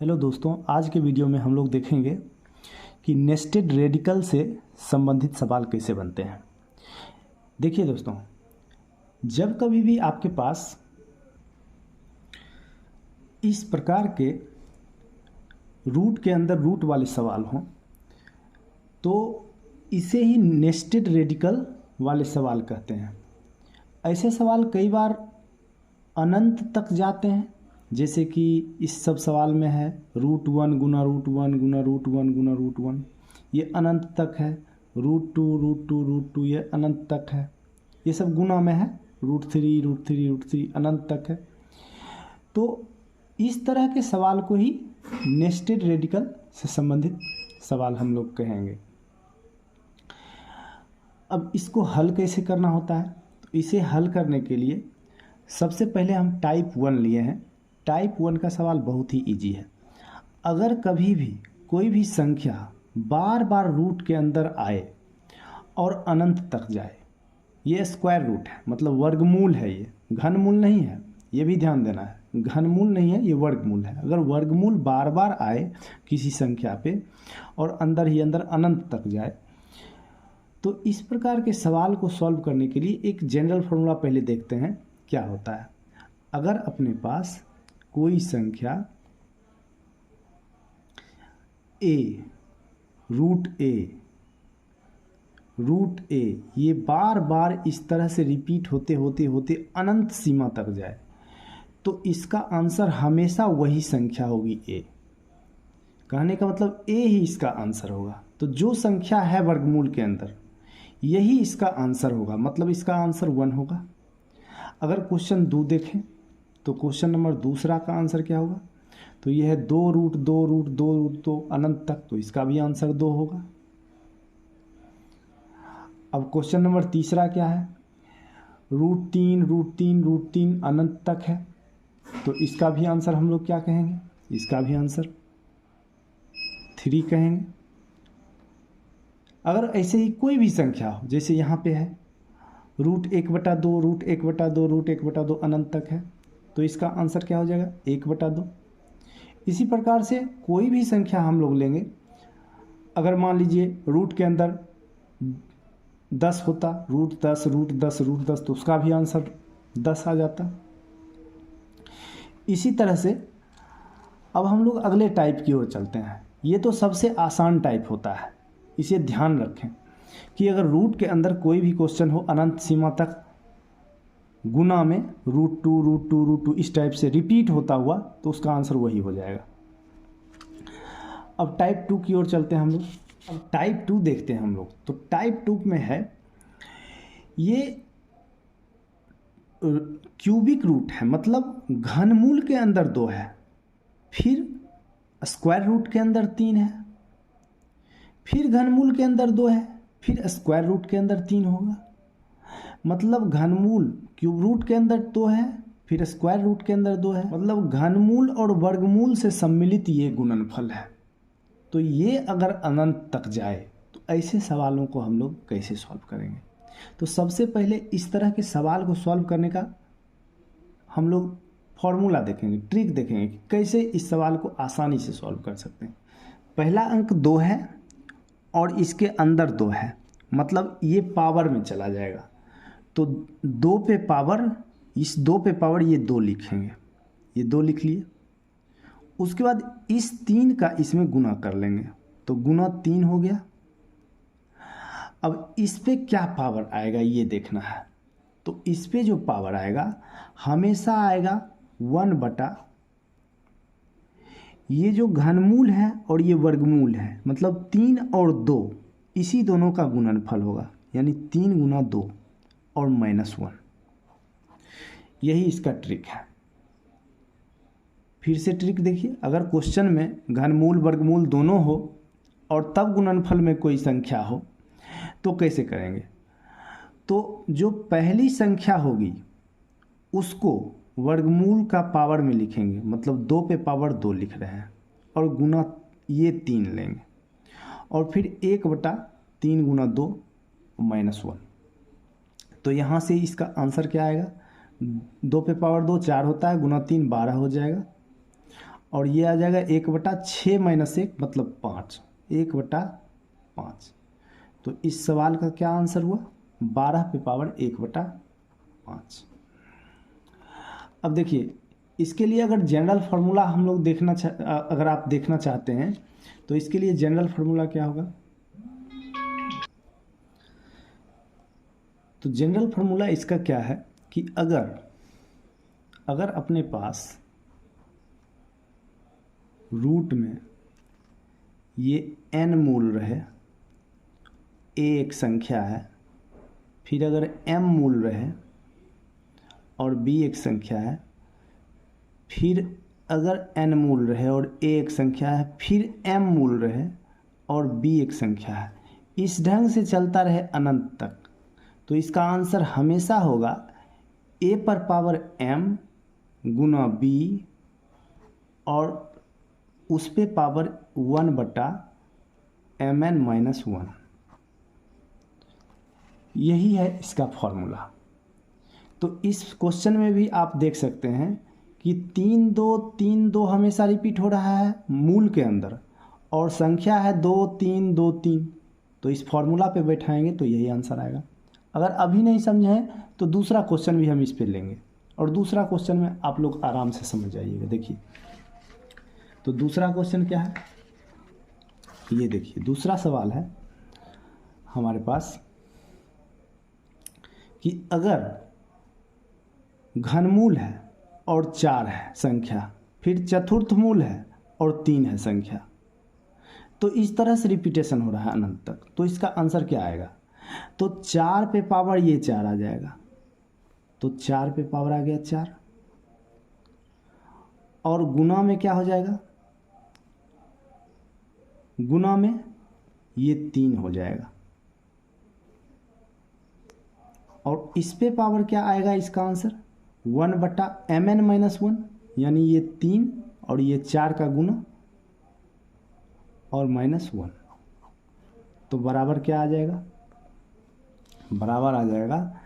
Hello दोस्तों, आज के वीडियो में हम लोग देखेंगे कि नेस्टेड रेडिकल से संबंधित सवाल कैसे बनते हैं। देखिए दोस्तों, जब कभी भी आपके पास इस प्रकार के रूट के अंदर रूट वाले सवाल हों तो इसे ही नेस्टेड रेडिकल वाले सवाल कहते हैं। ऐसे सवाल कई बार अनंत तक जाते हैं, जैसे कि इस सब सवाल में है √1 गुना √1 गुना √1 गुना √1, ये अनंत तक है। √2 ये अनंत तक है। ये सब गुना में है, √3 अनंत तक है। तो इस तरह के सवाल को ही नेस्टेड रेडिकल से संबंधित सवाल हम लोग कहेंगे। अब इसको हल कैसे करना होता है, तो इसे हल करने के लिए सबसे पहले हम टाइप 1 लिए हैं। टाइप 1 का सवाल बहुत ही इजी है। अगर कभी भी कोई भी संख्या बार बार रूट के अंदर आए और अनंत तक जाए, ये स्क्वायर रूट है, मतलब वर्गमूल है, ये घनमूल नहीं है, ये भी ध्यान देना है। घनमूल नहीं है, ये वर्गमूल है। अगर वर्गमूल बार बार आए किसी संख्या पे और अंदर ही अंदर अनंत तक जाए, तो इस प्रकार के सवाल को सॉल्व करने के लिए एक जनरल फॉर्मूला पहले देखते हैं क्या होता है। अगर अपने पास कोई संख्या रूट ए ये बार बार इस तरह से रिपीट होते होते होते अनंत सीमा तक जाए, तो इसका आंसर हमेशा वही संख्या होगी ए। कहने का मतलब ए ही इसका आंसर होगा। तो जो संख्या है वर्गमूल के अंदर, यही इसका आंसर होगा, मतलब इसका आंसर 1 होगा। अगर क्वेश्चन 2 देखें तो क्वेश्चन नंबर दूसरा का आंसर क्या होगा, तो यह है 2√2 अनंत तक, तो इसका भी आंसर 2 होगा। अब क्वेश्चन नंबर तीसरा क्या है, √3 अनंत तक है, तो इसका भी आंसर हम लोग क्या कहेंगे, इसका भी आंसर 3 कहेंगे। अगर ऐसे ही कोई भी संख्या हो, जैसे यहाँ पे है √1/2 अनंत तक है, तो इसका आंसर क्या हो जाएगा, 1/2। इसी प्रकार से कोई भी संख्या हम लोग लेंगे, अगर मान लीजिए रूट के अंदर 10 होता, √10 तो उसका भी आंसर 10 आ जाता। इसी तरह से अब हम लोग अगले टाइप की ओर चलते हैं। ये तो सबसे आसान टाइप होता है, इसे ध्यान रखें कि अगर रूट के अंदर कोई भी क्वेश्चन हो अनंत सीमा तक गुना में √2 इस टाइप से रिपीट होता हुआ, तो उसका आंसर वही हो जाएगा। अब टाइप 2 की ओर चलते हैं हम लोग। अब टाइप 2 देखते हैं हम लोग। तो टाइप 2 में है ये क्यूबिक रूट है, मतलब घनमूल के अंदर 2 है, फिर स्क्वायर रूट के अंदर 3 है, फिर घनमूल के अंदर 2 है, फिर स्क्वायर रूट के अंदर 3 होगा। मतलब घनमूल क्यूब रूट के अंदर 2 है, फिर स्क्वायर रूट के अंदर 2 है, मतलब घनमूल और वर्गमूल से सम्मिलित ये गुणनफल है। तो ये अगर अनंत तक जाए तो ऐसे सवालों को हम लोग कैसे सॉल्व करेंगे। तो सबसे पहले इस तरह के सवाल को सॉल्व करने का हम लोग फॉर्मूला देखेंगे, ट्रिक देखेंगे कि कैसे इस सवाल को आसानी से सॉल्व कर सकते हैं। पहला अंक 2 है और इसके अंदर 2 है, मतलब ये पावर में चला जाएगा, तो 2 पे पावर, इस 2 पे पावर ये 2 लिखेंगे, ये 2 लिख लिए। उसके बाद इस 3 का इसमें गुना कर लेंगे, तो गुना 3 हो गया। अब इस पे क्या पावर आएगा ये देखना है, तो इस पे जो पावर आएगा हमेशा आएगा 1/, ये जो घनमूल है और ये वर्गमूल है, मतलब 3 और 2 इसी दोनों का गुणनफल होगा, यानी 3 गुना 2 और -1। यही इसका ट्रिक है। फिर से ट्रिक देखिए, अगर क्वेश्चन में घनमूल वर्गमूल दोनों हो और तब गुणनफल में कोई संख्या हो, तो कैसे करेंगे। तो जो पहली संख्या होगी उसको वर्गमूल का पावर में लिखेंगे, मतलब 2 पे पावर 2 लिख रहे हैं, और गुना ये 3 लेंगे, और फिर 1/3 गुना 2 -1। तो यहाँ से इसका आंसर क्या आएगा, 2 पे पावर 2 4 होता है, गुना 3 12 हो जाएगा। और ये आ जाएगा 1/6 - 1 मतलब 5, 1/5। तो इस सवाल का क्या आंसर हुआ? 12 पे पावर 1/5। अब देखिए, इसके लिए अगर जनरल फार्मूला हम लोग अगर आप देखना चाहते हैं तो इसके लिए जनरल फार्मूला क्या होगा? तो जनरल फार्मूला इसका क्या है कि अगर अपने पास रूट में ये n मूल रहे, a एक संख्या है, फिर अगर m मूल रहे और b एक संख्या है, फिर अगर n मूल रहे और a एक संख्या है, फिर m मूल रहे और b एक संख्या है, इस ढंग से चलता रहे अनंत तक, तो इसका आंसर हमेशा होगा a पर पावर m गुना b और उस पे पावर 1/mn-1। यही है इसका फॉर्मूला। तो इस क्वेश्चन में भी आप देख सकते हैं कि 3 2 3 2 हमेशा रिपीट हो रहा है मूल के अंदर, और संख्या है 2 3 2 3। तो इस फॉर्मूला पे बैठाएंगे तो यही आंसर आएगा। अगर अभी नहीं समझे हैं तो दूसरा क्वेश्चन भी हम इस पे लेंगे, और दूसरा क्वेश्चन में आप लोग आराम से समझ जाइएगा। देखिए, तो दूसरा क्वेश्चन क्या है, ये देखिए दूसरा सवाल है हमारे पास कि अगर घनमूल है और 4 है संख्या, फिर चतुर्थ मूल है और 3 है संख्या, तो इस तरह से रिपीटेशन हो रहा है अनंत तक, तो इसका आंसर क्या आएगा? तो 4 पे पावर ये 4 आ जाएगा, तो 4 पे पावर आ गया 4, और गुना में क्या हो जाएगा? गुना में ये 3 हो जाएगा, और इस पे पावर क्या आएगा? इसका आंसर 1/mn-1, यानी ये 3 और ये 4 का गुना और -1, तो बराबर क्या आ जाएगा? बराबर आ जाएगा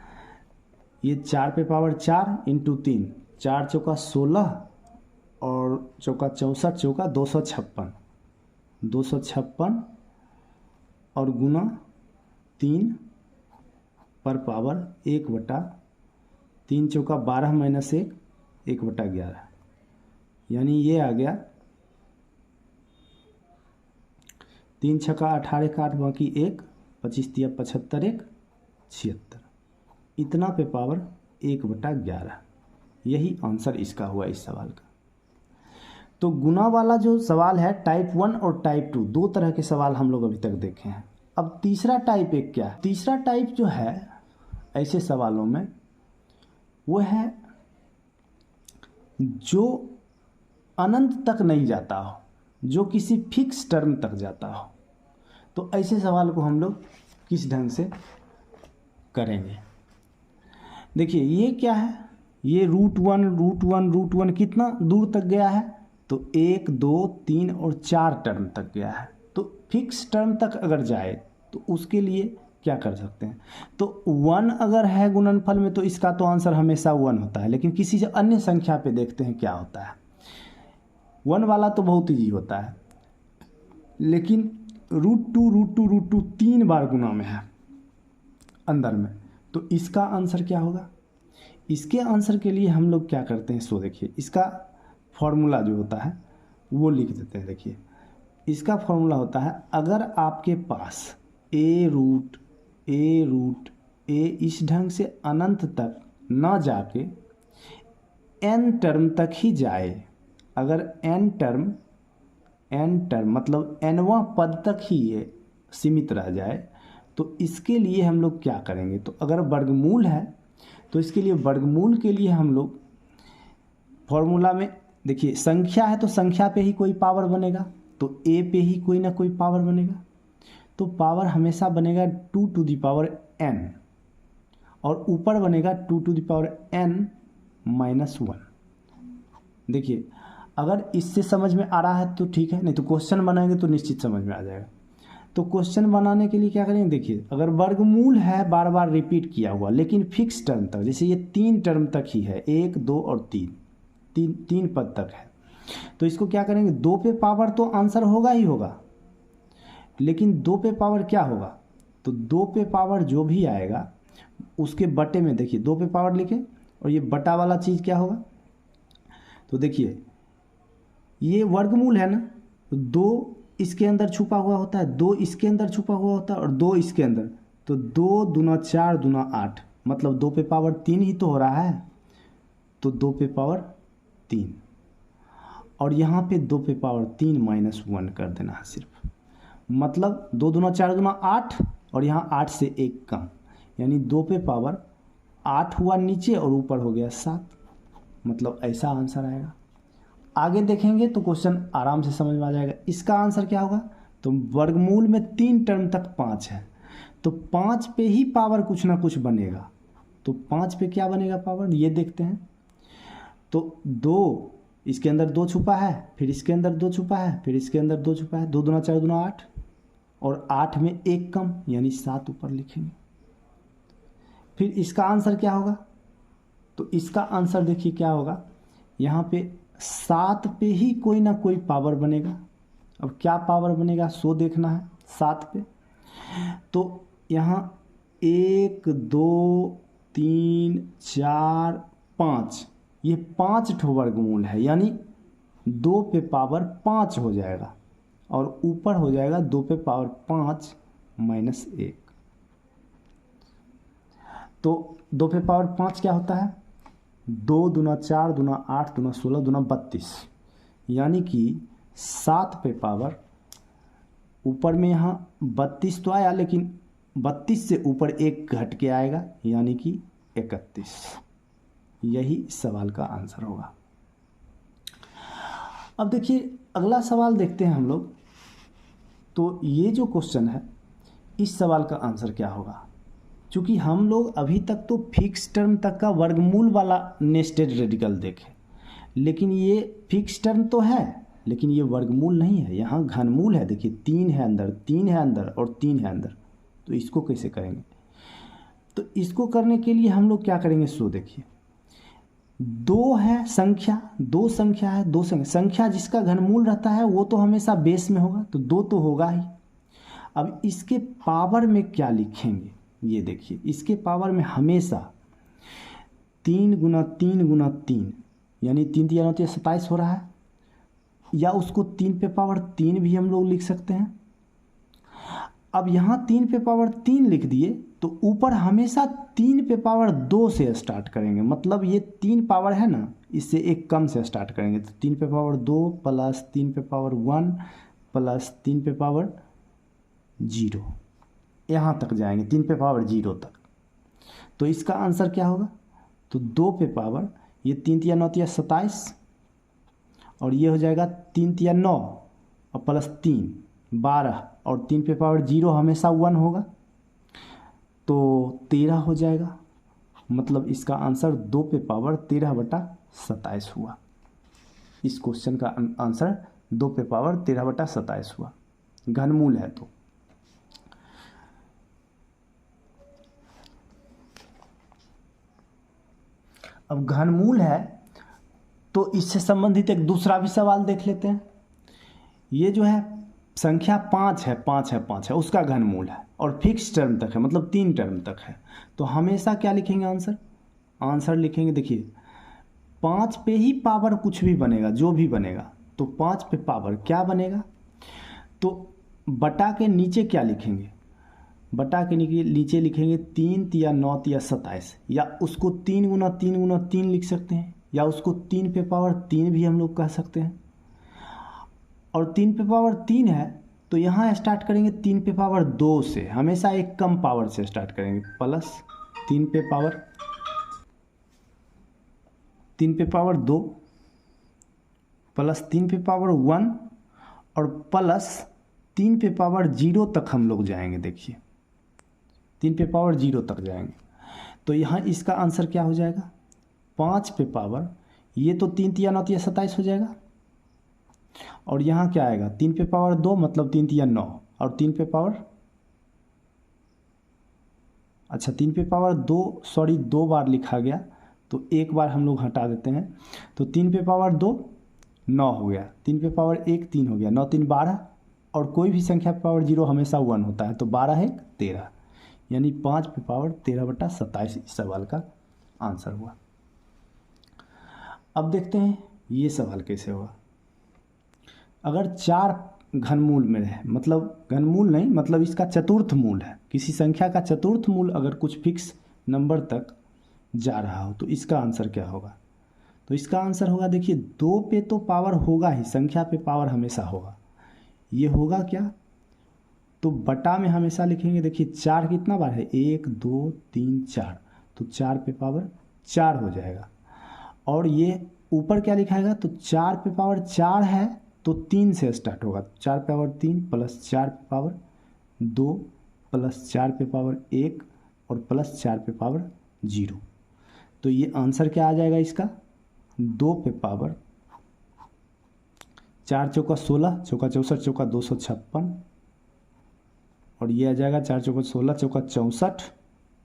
ये 4 पे पावर 4 इंटू 3, 4 चौका 16 और चौका 64, चौका 256 और गुना 3 पर पावर 1/3 चौका 12 - 1 1/11, यानी ये आ गया 3 छक्का 18 का 8 बाकी 1, 25 तिया 75 1 76, इतना पे पावर 1/11। यही आंसर इसका हुआ इस सवाल का। तो गुना वाला जो सवाल है टाइप 1 और टाइप 2 दो तरह के सवाल हम लोग अभी तक देखे हैं। अब तीसरा टाइप एक क्या है? तीसरा टाइप जो है ऐसे सवालों में वो है जो अनंत तक नहीं जाता हो, जो किसी फिक्स टर्म तक जाता हो। तो ऐसे सवाल को हम लोग किस ढंग से करेंगे? देखिए ये क्या है, ये √1 कितना दूर तक गया है? तो 1 2 3 और 4 टर्म तक गया है। तो फिक्स टर्म तक अगर जाए तो उसके लिए क्या कर सकते हैं? तो 1 अगर है गुणनफल में तो इसका तो आंसर हमेशा 1 होता है, लेकिन किसी से अन्य संख्या पे देखते हैं क्या होता है। 1 वाला तो बहुत ईजी होता है, लेकिन √2 3 बार गुना में है अंदर में, तो इसका आंसर क्या होगा? इसके आंसर के लिए हम लोग क्या करते हैं, सो देखिए इसका फॉर्मूला जो होता है वो लिख देते हैं। देखिए इसका फॉर्मूला होता है, अगर आपके पास a इस ढंग से अनंत तक ना जाके n टर्म तक ही जाए, अगर n टर्म मतलब nवां पद तक ही ये सीमित रह जाए, तो इसके लिए हम लोग क्या करेंगे? तो अगर वर्गमूल है तो इसके लिए वर्गमूल के लिए हम लोग फॉर्मूला में देखिए संख्या है तो संख्या पे ही कोई पावर बनेगा, तो a पे ही कोई ना कोई पावर बनेगा, तो पावर हमेशा बनेगा 2n और ऊपर बनेगा 2n-1। देखिए अगर इससे समझ में आ रहा है तो ठीक है, नहीं तो क्वेश्चन बनाएंगे तो निश्चित समझ में आ जाएगा। तो क्वेश्चन बनाने के लिए क्या करेंगे? देखिए अगर वर्गमूल है बार बार रिपीट किया हुआ लेकिन फिक्स टर्म तक, जैसे ये 3 टर्म तक ही है, 1 2 और 3 पद तक है, तो इसको क्या करेंगे, 2 पे पावर तो आंसर होगा ही होगा, लेकिन 2 पे पावर क्या होगा, तो 2 पे पावर जो भी आएगा उसके बटे में देखिए 2 पे पावर लिखे और ये बटा वाला चीज़ क्या होगा, तो देखिए ये वर्गमूल है ना, तो 2 इसके अंदर छुपा हुआ होता है, 2 इसके अंदर छुपा हुआ होता है और 2 इसके अंदर, तो 2 दूना 4 दूना 8, मतलब 2 पे पावर 3 ही तो हो रहा है, तो 2 पे पावर 3 और यहाँ पे 2 पे पावर 3 -1 कर देना है सिर्फ, मतलब 2 दूना 4 दूना 8 और यहाँ 8 से 1 कम, यानी 2 पे पावर 8 हुआ नीचे और ऊपर हो गया 7, मतलब ऐसा आंसर आएगा। आगे देखेंगे तो क्वेश्चन आराम से समझ में आ जाएगा। इसका आंसर क्या होगा, तो वर्गमूल में 3 टर्म तक 5 है, तो 5 पे ही पावर कुछ ना कुछ बनेगा, तो 5 पे क्या बनेगा पावर, ये देखते हैं। तो 2 इसके अंदर 2 छुपा है, फिर इसके अंदर 2 छुपा है, फिर इसके अंदर 2 छुपा है, 2 दूना 4 दूना 8 और 8 में 1 कम यानी 7 ऊपर लिखेंगे। फिर इसका आंसर क्या होगा, तो इसका आंसर देखिए क्या होगा, यहाँ पे 7 पे ही कोई ना कोई पावर बनेगा। अब क्या पावर बनेगा सो देखना है 7 पे, तो यहाँ 1 2 3 4 5, ये 5 ठो वर्गमूल है, यानी 2 पे पावर 5 हो जाएगा और ऊपर हो जाएगा 2 पे पावर 5 -1, तो 2 पे पावर 5 क्या होता है, 2 दूना 4 दूना 8 दूना 16 दूना 32, यानी कि 7 पे पावर ऊपर में यहाँ 32 तो आया, लेकिन 32 से ऊपर 1 घट के आएगा यानी कि 31, यही इस सवाल का आंसर होगा। अब देखिए अगला सवाल देखते हैं हम लोग, तो ये जो क्वेश्चन है इस सवाल का आंसर क्या होगा, क्योंकि हम लोग अभी तक तो फिक्स टर्म तक का वर्गमूल वाला नेस्टेड रेडिकल देखे, लेकिन ये फिक्स टर्म तो है लेकिन ये वर्गमूल नहीं है, यहाँ घनमूल है। देखिए 3 है अंदर, 3 है अंदर और 3 है अंदर, तो इसको कैसे करेंगे, तो इसको करने के लिए हम लोग क्या करेंगे, सो देखिए 2 है संख्या, 2 संख्या है, 2 संख्या जिसका घनमूल रहता है वो तो हमेशा बेस में होगा, तो 2 तो होगा ही। अब इसके पावर में क्या लिखेंगे, ये देखिए इसके पावर में हमेशा 3 गुना 3 गुना 3 यानी 3 3 9 27 हो रहा है, या उसको 3 पे पावर 3 भी हम लोग लिख सकते हैं। अब यहाँ 3 पे पावर 3 लिख दिए तो ऊपर हमेशा 3 पे पावर 2 से स्टार्ट करेंगे, मतलब ये 3 पावर है ना, इससे एक कम से स्टार्ट करेंगे, तो 3 पे पावर 2 प्लस 3 पे पावर 1 प्लस 3 पे पावर 0, यहाँ तक जाएंगे 3 पे पावर 0 तक। तो इसका आंसर क्या होगा, तो 2 पे पावर ये 3 तिया 9 तिया 27 और ये हो जाएगा 3 तिया 9 और प्लस 3 12 और 3 पे पावर 0 हमेशा 1 होगा, तो 13 हो जाएगा, मतलब इसका आंसर 2 पे पावर 13/27 हुआ। इस क्वेश्चन का आंसर 2 पे पावर 13/27 हुआ, घनमूल है तो। अब घनमूल है तो इससे संबंधित एक दूसरा भी सवाल देख लेते हैं। ये जो है संख्या 5 है, 5 है, 5 है, उसका घनमूल है और फिक्स टर्म तक है, मतलब 3 टर्म तक है, तो हमेशा क्या लिखेंगे आंसर, आंसर लिखेंगे देखिए 5 पे ही पावर कुछ भी बनेगा, जो भी बनेगा, तो 5 पे पावर क्या बनेगा, तो बटा के नीचे क्या लिखेंगे, बटा के नीचे लिखेंगे 3 तिया 9 तिया 27, या उसको 3 गुना 3 गुना 3 लिख सकते हैं, या उसको 3 पे पावर 3 भी हम लोग कह सकते हैं। और 3 पे पावर 3 है तो यहाँ स्टार्ट करेंगे 3 पे पावर 2 से, हमेशा एक कम पावर से स्टार्ट करेंगे, प्लस 3 पे पावर 2 प्लस 3 पे पावर 1 और प्लस 3 पे पावर 0 तक हम लोग जाएंगे। देखिए 3 पे पावर 0 तक जाएंगे, तो यहाँ इसका आंसर क्या हो जाएगा, 5 पे पावर ये तो 3 तिया 9 तिया 27 हो जाएगा, और यहाँ क्या आएगा 3 पे पावर 2 मतलब 3 तिया 9 और 3 पे पावर, अच्छा 3 पे पावर 2 सॉरी 2 बार लिखा गया तो एक बार हम लोग हटा देते हैं, तो 3 पे पावर 2 9 हो गया, 3 पे पावर 1 3 हो गया, 9 3 12, और कोई भी संख्या पे पावर 0 हमेशा 1 होता है, तो 12 1 13, यानी 5 पे पावर 13/27 इस सवाल का आंसर हुआ। अब देखते हैं ये सवाल कैसे हुआ। अगर 4 घनमूल में है, मतलब घनमूल नहीं, मतलब इसका चतुर्थ मूल है, किसी संख्या का चतुर्थ मूल अगर कुछ फिक्स नंबर तक जा रहा हो तो इसका आंसर क्या होगा। तो इसका आंसर होगा, देखिए 2 पे तो पावर होगा ही, संख्या पे पावर हमेशा होगा। ये होगा क्या, तो बटा में हमेशा लिखेंगे। देखिए 4 कितना बार है, 1 2 3 4, तो 4 पे पावर 4 हो जाएगा। और ये ऊपर क्या लिखाएगा, तो 4 पे पावर 4 है तो 3 से स्टार्ट होगा, 4 पे पावर 3 प्लस 4 पे पावर 2 प्लस 4 पे पावर 1 और प्लस 4 पे पावर 0। तो ये आंसर क्या आ जाएगा इसका, 2 पे पावर 4 चौका 16, चौका 64, चौका 256, और ये आ जाएगा 4 चौका 16, चौका 64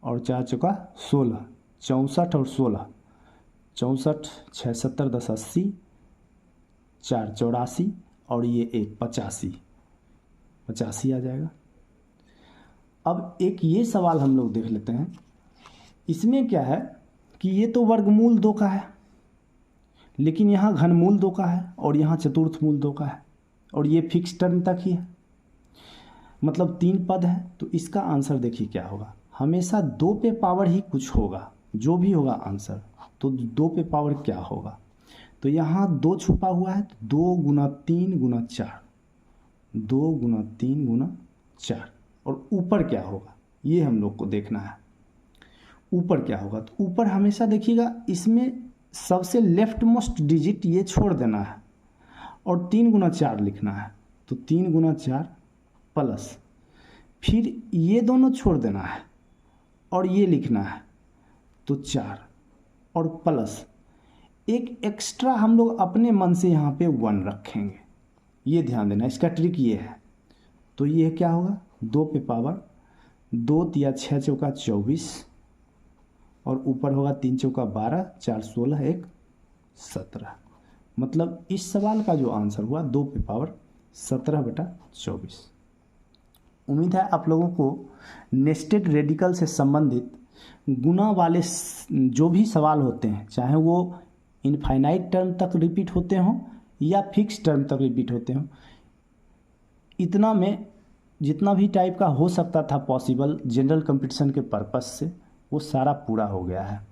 और 4 चौका 16, 64 और 16, 64 6 70 10 80, 4 84 और ये 1 85 आ जाएगा। अब एक ये सवाल हम लोग देख लेते हैं। इसमें क्या है कि ये तो वर्गमूल 2 का है, लेकिन यहाँ घनमूल 2 का है और यहाँ चतुर्थ मूल 2 का है, और ये फिक्स टर्म तक ही है, मतलब 3 पद है। तो इसका आंसर देखिए क्या होगा, हमेशा 2 पे पावर ही कुछ होगा, जो भी होगा आंसर, तो 2 पे पावर क्या होगा। तो यहाँ 2 छुपा हुआ है, तो 2 गुना 3 गुना 4, 2 गुना 3 गुना 4, और ऊपर क्या होगा ये हम लोग को देखना है। ऊपर क्या होगा, तो ऊपर हमेशा देखिएगा इसमें सबसे लेफ्ट मोस्ट डिजिट ये छोड़ देना है और 3 गुना 4 लिखना है, तो 3 गुना 4 प्लस, फिर ये दोनों छोड़ देना है और ये लिखना है, तो 4 और प्लस एक एक्स्ट्रा हम लोग अपने मन से यहाँ पे 1 रखेंगे, ये ध्यान देना, इसका ट्रिक ये है। तो ये क्या होगा, 2 पे पावर 2 तिया 6 चौका 24, और ऊपर होगा 3 चौका 12, 4 16 1 17, मतलब इस सवाल का जो आंसर हुआ 2 पे पावर 17/24। उम्मीद है आप लोगों को नेस्टेड रेडिकल से संबंधित गुना वाले जो भी सवाल होते हैं, चाहे वो इनफाइनाइट टर्म तक रिपीट होते हों या फिक्स टर्म तक रिपीट होते हों, इतना में जितना भी टाइप का हो सकता था पॉसिबल जनरल कंपटीशन के पर्पस से, वो सारा पूरा हो गया है।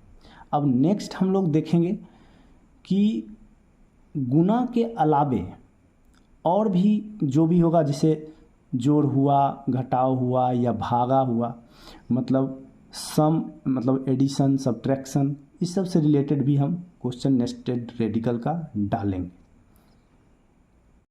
अब नेक्स्ट हम लोग देखेंगे कि गुना के अलावे और भी जो भी होगा, जैसे जोड़ हुआ, घटाव हुआ या भागा हुआ, मतलब सम, मतलब एडिशन, सब्ट्रैक्शन, इस सब से रिलेटेड भी हम क्वेश्चन नेस्टेड रेडिकल का डालेंगे।